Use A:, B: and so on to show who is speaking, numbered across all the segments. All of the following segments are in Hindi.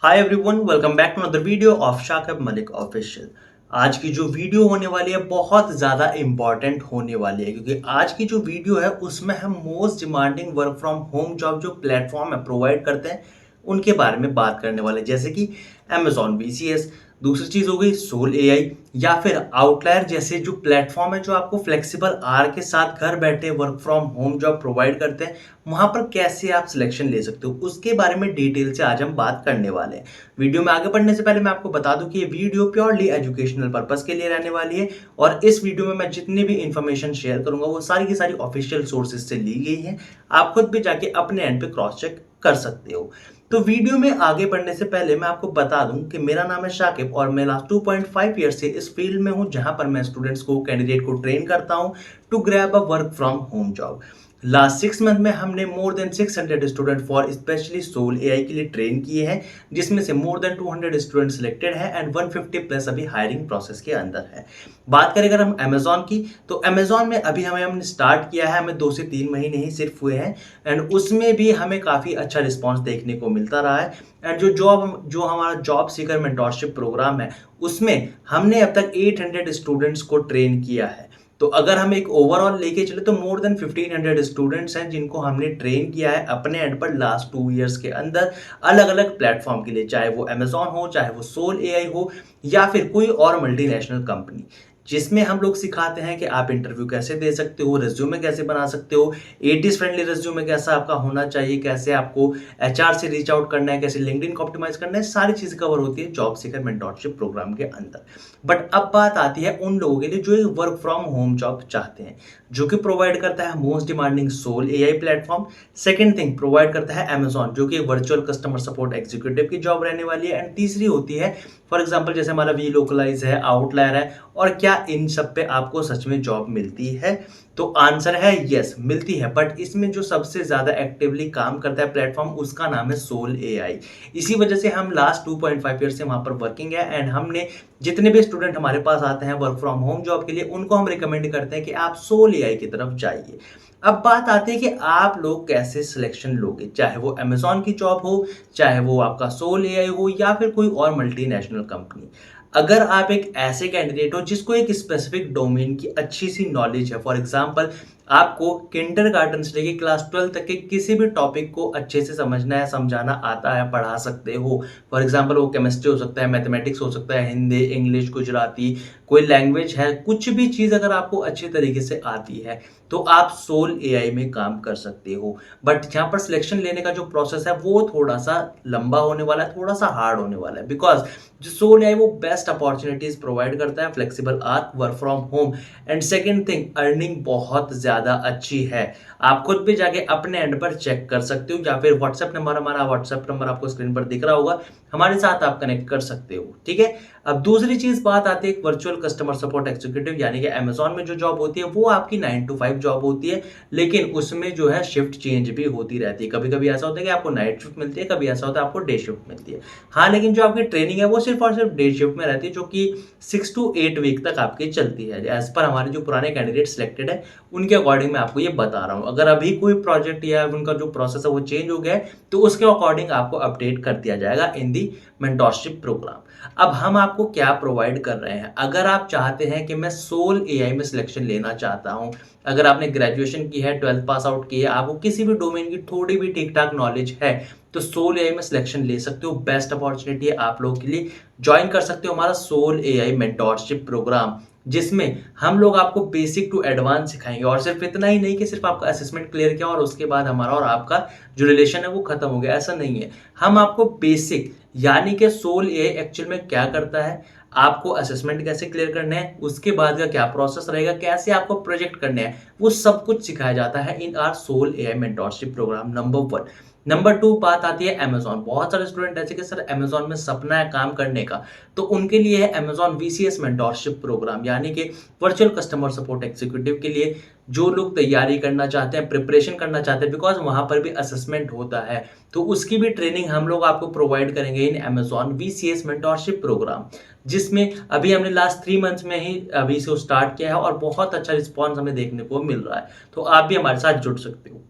A: Hi everyone, welcome back to another video of Shakib Malik official. आज की जो वीडियो होने वाली है बहुत ज़्यादा इंपॉर्टेंट होने वाली है, क्योंकि आज की जो वीडियो है उसमें हम most demanding work from home job जो प्लेटफॉर्म है प्रोवाइड करते हैं उनके बारे में बात करने वाले हैं। जैसे कि अमेजॉन वीसीएस, दूसरी चीज़ हो गई सोल एआई, या फिर आउटलायर जैसे जो प्लेटफॉर्म है जो आपको फ्लेक्सिबल आर के साथ घर बैठे work from home job provide करते हैं। वहां पर कैसे आप सिलेक्शन ले सकते हो उसके बारे में डिटेल से आज हम बात करने वाले हैं। वीडियो में आगे बढ़ने से पहले मैं आपको बता दूं कि ये वीडियो प्योरली एजुकेशनल पर्पस के लिए रहने वाली है, और इस वीडियो में मैं जितनी भी इंफॉर्मेशन शेयर करूंगा वो सारी की सारी ऑफिशियल सोर्सेज से ली गई है। आप खुद भी जाके अपने एंड पे क्रॉस चेक कर सकते हो। तो वीडियो में आगे बढ़ने से पहले मैं आपको बता दूं कि मेरा नाम है शाकिब और मैं लास्ट 2.5 ईयर से इस फील्ड में हूं, जहां पर मैं स्टूडेंट्स को, कैंडिडेट को ट्रेन करता हूं to grab a work from home job. Last 6 month में हमने more than 600 student for specially Soul AI के लिए ट्रेन किए हैं, जिसमें से मोर देन 200 स्टूडेंट सिलेक्टेड हैं एंड 150 प्लस अभी हायरिंग प्रोसेस के अंदर है। बात करें अगर हम अमेजॉन की, तो अमेजॉन में अभी हमने स्टार्ट किया है, हमें 2 से 3 महीने ही सिर्फ हुए हैं एंड उसमें भी हमें काफ़ी अच्छा रिस्पॉन्स देखने को मिलता रहा है। एंड जो हमारा जॉब सीकर मेंटोरशिप प्रोग्राम है उसमें हमने अब तक 800 स्टूडेंट्स को ट्रेन किया है। तो अगर हम एक ओवरऑल लेके चले तो मोर देन 1500 स्टूडेंट्स हैं जिनको हमने ट्रेन किया है अपने एंड पर लास्ट 2 इयर्स के अंदर, अलग अलग प्लेटफॉर्म के लिए, चाहे वो अमेजॉन हो, चाहे वो सोल एआई हो, या फिर कोई और मल्टीनेशनल कंपनी, जिसमें हम लोग सिखाते हैं कि आप इंटरव्यू कैसे दे सकते हो, रेज्यूमे कैसे बना सकते हो, एटीज फ्रेंडली रेज्यूमे कैसा आपका होना चाहिए, कैसे आपको एचआर से रीच आउट करना है, कैसे लिंक्डइन को ऑप्टिमाइज करना है, सारी चीजें कवर होती है जॉब सीकर मेंटोरशिप प्रोग्राम के अंदर। बट अब बात आती है उन लोगों के लिए जो एक वर्क फ्रॉम होम जॉब चाहते हैं, जो कि प्रोवाइड करता है most demanding Soul AI platform. Second thing provide करता है अमेजॉन, जो कि वर्चुअल कस्टमर सपोर्ट एग्जीक्यूटिव की जॉब रहने वाली है। एंड तीसरी होती है फॉर एग्जांपल जैसे हमारा वी लोकलाइज है, आउटलायर है, और क्या इन सब पे आपको सच में जॉब मिलती है? तो आंसर है यस, मिलती है। बट इसमें जो सबसे ज्यादा एक्टिवली काम करता है प्लेटफॉर्म, उसका नाम है सोल एआई। इसी वजह से हम लास्ट 2.5 ईयर से वहां पर वर्किंग है एंड हमने जितने भी स्टूडेंट हमारे पास आते हैं वर्क फ्रॉम होम जॉब के लिए, उनको हम रिकमेंड करते हैं कि आप सोल एआई की तरफ जाइए। अब बात आती है कि आप लोग कैसे सिलेक्शन लोगे, चाहे वो अमेजॉन की जॉब हो, चाहे वो आपका सोल एआई हो, या फिर कोई और मल्टीनेशनल कंपनी। अगर आप एक ऐसे कैंडिडेट हो जिसको एक स्पेसिफिक डोमेन की अच्छी सी नॉलेज है, फॉर एग्जांपल आपको किंडरगार्टन से लेके क्लास 12 तक के किसी भी टॉपिक को अच्छे से समझना है, समझाना आता है, पढ़ा सकते हो। फॉर एग्जांपल वो केमिस्ट्री हो सकता है, मैथमेटिक्स हो सकता है, हिंदी, इंग्लिश, गुजराती, कोई लैंग्वेज है, कुछ भी चीज़ अगर आपको अच्छे तरीके से आती है तो आप सोल एआई में काम कर सकते हो। बट यहाँ पर सिलेक्शन लेने का जो प्रोसेस है वो थोड़ा सा लंबा होने वाला है, थोड़ा सा हार्ड होने वाला है, बिकॉज जो सोल एआई वो बेस्ट अपॉर्चुनिटीज प्रोवाइड करता है, flexible hours, work from home, and second thing earning बहुत ज़्यादा अच्छी है। आप खुद भी जाके अपने एंड पर चेक कर सकते हो, या फिर व्हाट्सएप नंबर, हमारा व्हाट्सएप नंबर आपको स्क्रीन पर दिख रहा होगा, हमारे साथ आप कनेक्ट कर सकते हो। ठीक है। अब दूसरी चीज बात आती है वर्चुअल कस्टमर सपोर्ट एग्जीक्यूटिव, यानी कि अमेजॉन में जो जॉब होती है वो आपकी 9 to 5 जॉब होती है, लेकिन उसमें जो है शिफ्ट चेंज भी होती रहती है। कभी कभी ऐसा होता है कि आपको नाइट शिफ्ट मिलती है, कभी ऐसा होता है आपको डे शिफ्ट मिलती है। हाँ, लेकिन जो आपकी ट्रेनिंग है वो सिर्फ और सिर्फ डे शिफ्ट में रहती है, जो कि 6 to 8 वीक तक आपकी चलती है। एज पर हमारे जो पुराने कैंडिडेट सिलेक्टेड है उनके अकॉर्डिंग मैं आपको ये बता रहा हूँ। अगर अभी कोई प्रोजेक्ट या उनका जो प्रोसेस है वो चेंज हो गया है तो उसके अकॉर्डिंग आपको अपडेट कर दिया जाएगा इन दी मेंटोरशिप प्रोग्राम। अब हम आपको क्या प्रोवाइड कर रहे हैं? अगर आप चाहते हैं कि मैं सोल एआई में सिलेक्शन लेना चाहता हूं, अगर आपने ग्रेजुएशन की है, 12th पास आउट की है, आपको किसी भी डोमेन की थोड़ी भी ठीक ठाक नॉलेज है, तो सोल एआई में सिलेक्शन ले सकते हो। बेस्ट अपॉर्चुनिटी है आप लोगों के लिए। ज्वाइन कर सकते हो हमारा सोल एआई मेंटोरशिप प्रोग्राम, जिसमें हम लोग आपको बेसिक टू एडवांस सिखाएंगे। और सिर्फ इतना ही नहीं कि सिर्फ आपका असेसमेंट क्लियर किया और उसके बाद हमारा और आपका जो रिलेशन है वो खत्म हो गया, ऐसा नहीं है। हम आपको बेसिक, यानी कि सोल एआई एक्चुअल में क्या करता है, आपको असेसमेंट कैसे क्लियर करना है, उसके बाद का क्या प्रोसेस रहेगा, कैसे आपको प्रोजेक्ट करने हैं, वो सब कुछ सिखाया जाता है in our Soul AI mentorship program. Number 1। Number 2 बात आती है अमेजॉन। बहुत सारे स्टूडेंट ऐसे कि सर अमेजॉन में सपना है काम करने का, तो उनके लिए है अमेजॉन वीसीएस मेंटोरशिप प्रोग्राम, यानी कि वर्चुअल कस्टमर सपोर्ट एग्जीक्यूटिव के लिए जो लोग तैयारी करना चाहते हैं, प्रिपरेशन करना चाहते हैं, बिकॉज वहां पर भी असेसमेंट होता है, तो उसकी भी ट्रेनिंग हम लोग आपको प्रोवाइड करेंगे इन अमेजॉन वीसीएस मेंटोरशिप प्रोग्राम, जिसमें अभी हमने लास्ट 3 मंथ्स में ही अभी से स्टार्ट किया है और बहुत अच्छा रिस्पॉन्स हमें देखने को मिल रहा है। तो आप भी हमारे साथ जुड़ सकते हो।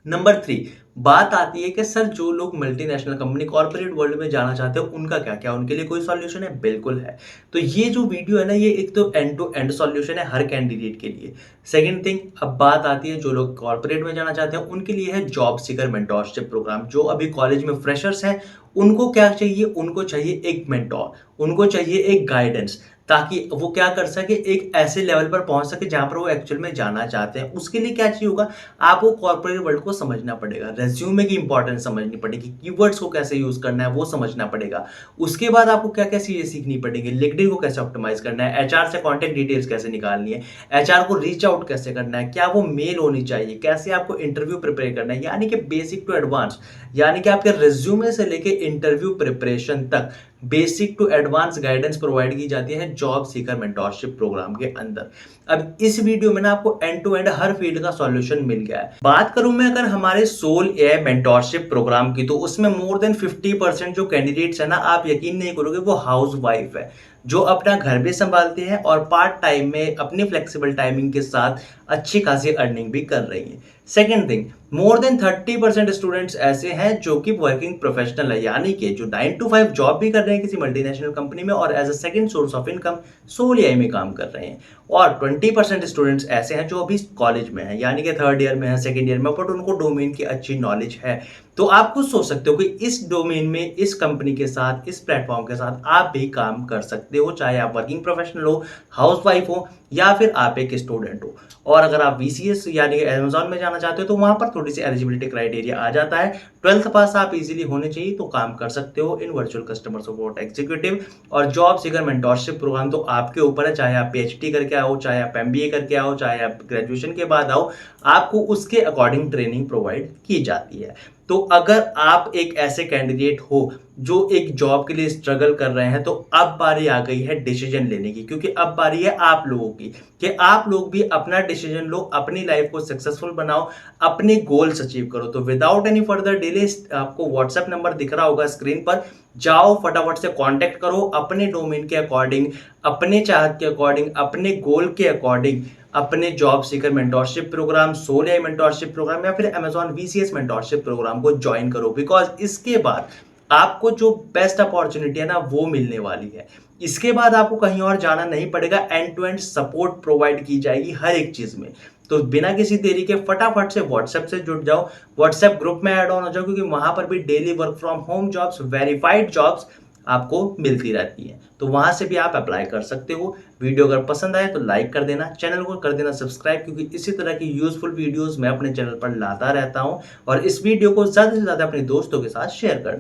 A: नंबर 3, बात आती है कि सर जो लोग मल्टीनेशनल कंपनी कॉर्पोरेट वर्ल्ड में जाना चाहते हैं उनका क्या उनके लिए कोई सॉल्यूशन है? बिल्कुल है। तो ये जो वीडियो है ना, ये एक तो एंड टू एंड सॉल्यूशन है हर कैंडिडेट के लिए। सेकंड थिंग, अब बात आती है जो लोग कॉर्पोरेट में जाना चाहते हैं उनके लिए है जॉब सीकर मेंटोरशिप प्रोग्राम। जो अभी कॉलेज में फ्रेशर्स हैं उनको क्या चाहिए? उनको चाहिए एक मेंटोर, उनको चाहिए एक गाइडेंस, ताकि वो क्या कर सके, एक ऐसे लेवल पर पहुंच सके जहां पर वो एक्चुअल में जाना चाहते हैं। उसके लिए क्या चाहिए होगा? आपको कॉर्पोरेट वर्ल्ड को समझना पड़ेगा, रेज्यूमे की इंपॉर्टेंस समझनी पड़ेगी, कीवर्ड्स को कैसे यूज करना है वो समझना पड़ेगा। उसके बाद आपको क्या क्या चीजें सीखनी पड़ेगी, लिंक्डइन को कैसे ऑप्टिमाइज करना है, एचआर से कॉन्टेक्ट डिटेल्स कैसे निकालनी है, एचआर को रीच आउट कैसे करना है, क्या वो मेल होनी चाहिए, कैसे आपको इंटरव्यू प्रिपेयर करना है, यानी कि बेसिक टू एडवांस, यानी कि आपके रेज्यूमे से लेके इंटरव्यू प्रिपरेशन तक basic to advance guidance provide की जाती है जॉब सीकर मेंटोरशिप प्रोग्राम के अंदर। अब इस वीडियो में ना आपको एंड टू एंड हर फील्ड का सॉल्यूशन मिल गया है। बात करूं मैं अगर हमारे सोल एआई मेंटोरशिप प्रोग्राम की, तो उसमें मोर देन 50% जो कैंडिडेट्स है ना, आप यकीन नहीं करोगे, वो हाउस वाइफ है जो अपना घर भी संभालती है और पार्ट टाइम में अपनी फ्लेक्सिबल टाइमिंग के साथ अच्छी खासी अर्निंग भी कर रही है। Second thing, more than 30% students ऐसे हैं जो कि वर्किंग प्रोफेशनल है, यानी कि जो 9 to 5 जॉब भी कर रहे हैं किसी मल्टीनेशनल कंपनी में और as a second source of income Soul AI में काम कर रहे हैं। और 20% स्टूडेंट्स ऐसे हैं जो अभी कॉलेज में हैं, यानी कि थर्ड ईयर में है, सेकंड ईयर में, बट उनको डोमेन की अच्छी नॉलेज है। तो आप खुद सोच सकते हो कि इस डोमेन में, इस कंपनी के साथ, इस प्लेटफॉर्म के साथ आप भी काम कर सकते हो, चाहे आप वर्किंग प्रोफेशनल हो, हाउस वाइफ हो, या फिर आप एक स्टूडेंट हो। और अगर आप वीसीएस यानी कि अमेजॉन में जाना चाहते हो तो वहां पर थोड़ी सी एलिजिबिलिटी क्राइटेरिया आ जाता है। 12th पास आप इजीली होने चाहिए तो काम कर सकते हो इन वर्चुअल कस्टमर सपोर्ट एग्जीक्यूटिव। और जॉब सीकर मेंटोरशिप प्रोग्राम तो आपके ऊपर है, चाहे आप पीएचडी करके आओ, चाहे आप एमबीए करके आओ, चाहे आप ग्रेजुएशन के बाद आओ, आपको उसके अकॉर्डिंग ट्रेनिंग प्रोवाइड की जाती है। तो अगर आप एक ऐसे कैंडिडेट हो जो एक जॉब के लिए स्ट्रगल कर रहे हैं, तो अब बारी आ गई है डिसीजन लेने की, क्योंकि अब बारी है आप लोगों की कि आप लोग भी अपना डिसीजन लो, अपनी लाइफ को सक्सेसफुल बनाओ, अपने गोल्स अचीव करो। तो विदाउट एनी फर्दर डिले, आपको व्हाट्सएप नंबर दिख रहा होगा स्क्रीन पर, जाओ फटाफट से कांटेक्ट करो, अपने डोमेन के अकॉर्डिंग, अपने चाहत के अकॉर्डिंग, अपने गोल के अकॉर्डिंग, अपने job seeker mentorship program, Soul AI mentorship program या फिर अमेजॉन वीसीएस मेंटोरशिप प्रोग्राम को ज्वाइन करो। बिकॉज इसके बाद आपको जो बेस्ट अपॉर्चुनिटी है ना, वो मिलने वाली है। इसके बाद आपको कहीं और जाना नहीं पड़ेगा, end to end support provide की जाएगी हर एक चीज में। तो बिना किसी देरी के फटाफट से व्हाट्सएप से जुड़ जाओ, व्हाट्सएप ग्रुप में ऐड ऑन हो जाओ, क्योंकि वहां पर भी daily work from home jobs, verified jobs आपको मिलती रहती है। तो वहां से भी आप अप्लाई कर सकते हो। वीडियो अगर पसंद आए तो लाइक कर देना, चैनल को कर देना सब्सक्राइब, क्योंकि इसी तरह की यूजफुल वीडियोस मैं अपने चैनल पर लाता रहता हूं। और इस वीडियो को ज्यादा से ज्यादा अपने दोस्तों के साथ शेयर कर